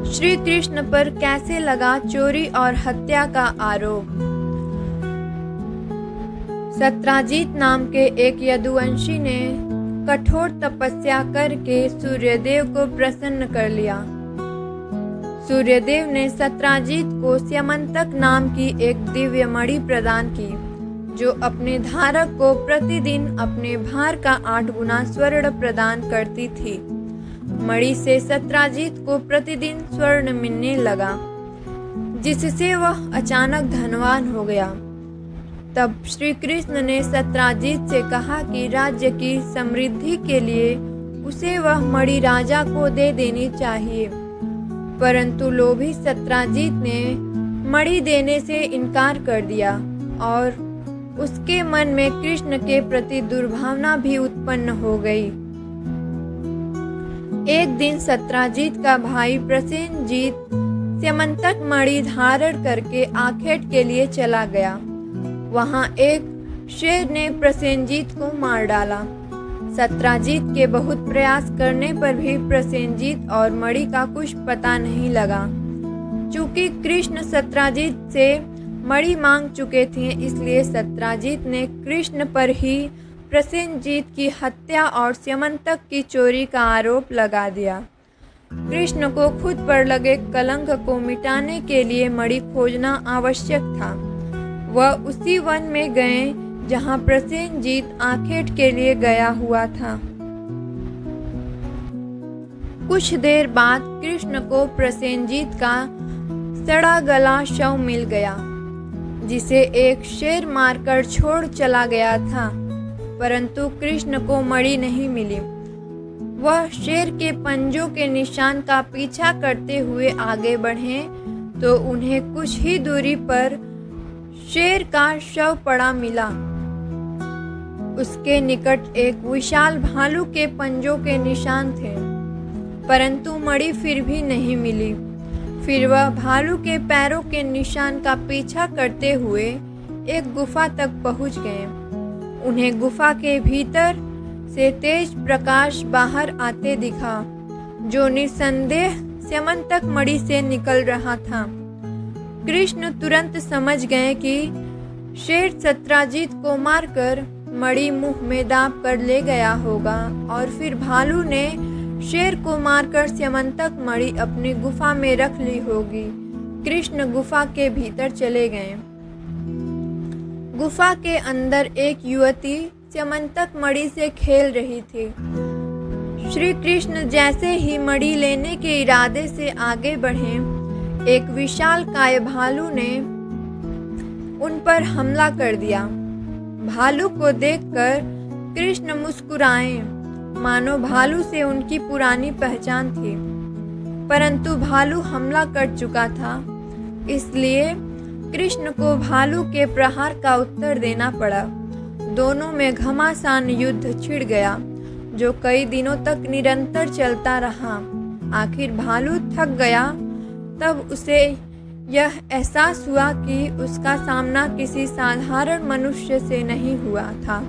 श्री कृष्ण पर कैसे लगा चोरी और हत्या का आरोप। सत्राजित नाम के एक यदुवंशी ने कठोर तपस्या करके सूर्यदेव को प्रसन्न कर लिया। सूर्यदेव ने सत्राजित को स्यमंतक नाम की एक दिव्य मणि प्रदान की, जो अपने धारक को प्रतिदिन अपने भार का 8 गुना स्वर्ण प्रदान करती थी। मणि से सत्राजित को प्रतिदिन स्वर्ण मिलने लगा, जिससे वह अचानक धनवान हो गया। तब श्री कृष्ण ने सत्राजित से कहा कि राज्य की समृद्धि के लिए उसे वह मणि राजा को दे देनी चाहिए, परंतु लोभी सत्राजित ने मणि देने से इनकार कर दिया और उसके मन में कृष्ण के प्रति दुर्भावना भी उत्पन्न हो गई। एक दिन सत्राजित का भाई प्रसेनजीत स्यमंतक मणि धारण करके आखेट के लिए चला गया। वहां एक शेर ने प्रसेनजीत को मार डाला। सत्राजित के बहुत प्रयास करने पर भी प्रसेनजीत और मणि का कुछ पता नहीं लगा। चूंकि कृष्ण सत्राजित से मणि मांग चुके थे, इसलिए सत्राजित ने कृष्ण पर ही प्रसेनजीत की हत्या और स्यमंतक की चोरी का आरोप लगा दिया। कृष्ण को खुद पर लगे कलंक को मिटाने के लिए मणि खोजना आवश्यक था। वह उसी वन में गए जहां प्रसेनजीत आखेट के लिए गया हुआ था। कुछ देर बाद कृष्ण को प्रसेनजीत का सड़ा गला शव मिल गया, जिसे एक शेर मारकर छोड़ चला गया था, परंतु कृष्ण को मणि नहीं मिली। वह शेर के पंजों के निशान का पीछा करते हुए आगे बढ़े तो उन्हें कुछ ही दूरी पर शेर का शव पड़ा मिला। उसके निकट एक विशाल भालू के पंजों के निशान थे, परंतु मणि फिर भी नहीं मिली। फिर वह भालू के पैरों के निशान का पीछा करते हुए एक गुफा तक पहुंच गए। उन्हें गुफा के भीतर से तेज प्रकाश बाहर आते दिखा, जो निस्संदेह स्यमंतक मणि से निकल रहा था। कृष्ण तुरंत समझ गए कि शेर सत्राजित को मारकर मणि मुंह में दाब कर ले गया होगा और फिर भालू ने शेर को मारकर स्यमंतक मणि अपनी गुफा में रख ली होगी। कृष्ण गुफा के भीतर चले गए। गुफा के अंदर एक युवती स्यमंतक मणि से खेल रही थी। श्री कृष्ण जैसे ही मणि लेने के इरादे से आगे बढ़े, एक विशाल काय भालू ने उन पर हमला कर दिया। भालू को देखकर कृष्ण मुस्कुराए, मानो भालू से उनकी पुरानी पहचान थी, परंतु भालू हमला कर चुका था, इसलिए कृष्ण को भालू के प्रहार का उत्तर देना पड़ा। दोनों में घमासान युद्ध छिड़ गया, जो कई दिनों तक निरंतर चलता रहा। आखिर भालू थक गया। तब उसे यह एहसास हुआ कि उसका सामना किसी साधारण मनुष्य से नहीं हुआ था।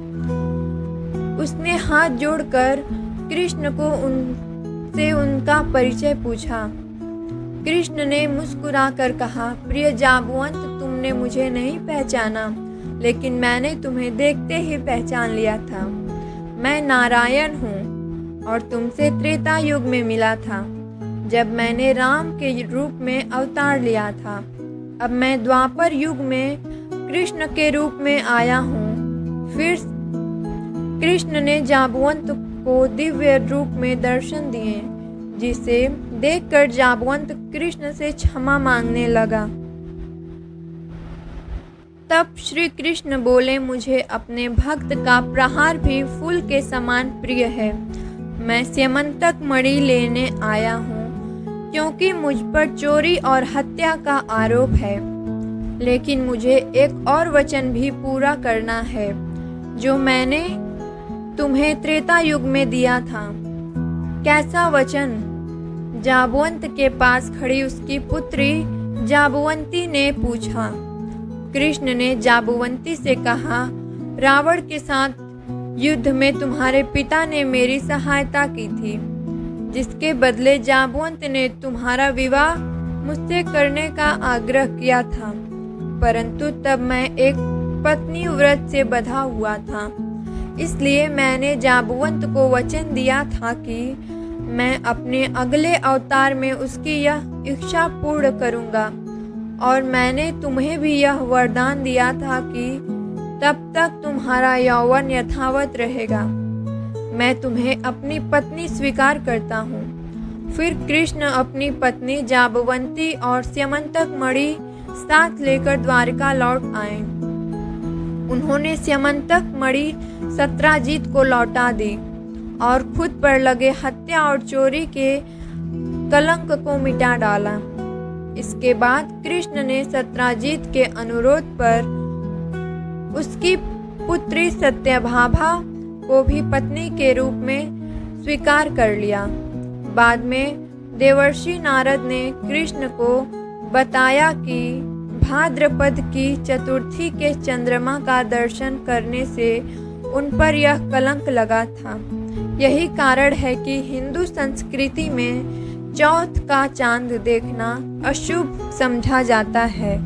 उसने हाथ जोड़कर कृष्ण को उनसे उनका परिचय पूछा। कृष्ण ने मुस्कुराकर कहा, प्रिय जाबुवंत, तुमने मुझे नहीं पहचाना, लेकिन मैंने तुम्हें देखते ही पहचान लिया था। मैं नारायण हूँ और तुमसे त्रेता युग में मिला था, जब मैंने राम के रूप में अवतार लिया था। अब मैं द्वापर युग में कृष्ण के रूप में आया हूँ। फिर कृष्ण ने जाबुवंत को दिव्य रूप में दर्शन दिए, जिसे देखकर जाबुवंत कृष्ण से क्षमा मांगने लगा। तब श्री कृष्ण बोले, मुझे अपने भक्त का प्रहार भी फूल के समान प्रिय है। मैं स्यमंतक मणि लेने आया हूँ, क्योंकि मुझ पर चोरी और हत्या का आरोप है। लेकिन मुझे एक और वचन भी पूरा करना है, जो मैंने तुम्हें त्रेता युग में दिया था। कैसा वचन? जाबुवंत के पास खड़ी उसकी पुत्री जाबुवंती ने पूछा। कृष्ण ने जाबुवंती से कहा, रावण के साथ युद्ध में तुम्हारे पिता ने मेरी सहायता की थी। जिसके बदले जांबुवंत ने तुम्हारा विवाह मुझसे करने का आग्रह किया था, परंतु तब मैं एक पत्नी व्रत से बंधा हुआ था। इसलिए मैंने जांबुवंत को वचन दिया था कि मैं अपने अगले अवतार में उसकी यह इच्छा पूर्ण करूँगा, और मैंने तुम्हें भी यह वरदान दिया था कि तब तक तुम्हारा यौवन यथावत रहेगा। मैं तुम्हें अपनी पत्नी स्वीकार करता हूँ। फिर कृष्ण अपनी पत्नी जांबवंती और स्यमंतक मणि साथ लेकर द्वारका लौट आए। उन्होंने स्यमंतक मणि सत्राजित को लौटा दी और खुद पर लगे हत्या और चोरी के कलंक को मिटा डाला। इसके बाद कृष्ण ने सत्राजित के अनुरोध पर उसकी पुत्री सत्यभामा को भी पत्नी के रूप में स्वीकार कर लिया। बाद में देवर्षि नारद ने कृष्ण को बताया कि भाद्रपद की चतुर्थी के चंद्रमा का दर्शन करने से उन पर यह कलंक लगा था। यही कारण है कि हिंदू संस्कृति में चौथ का चांद देखना अशुभ समझा जाता है।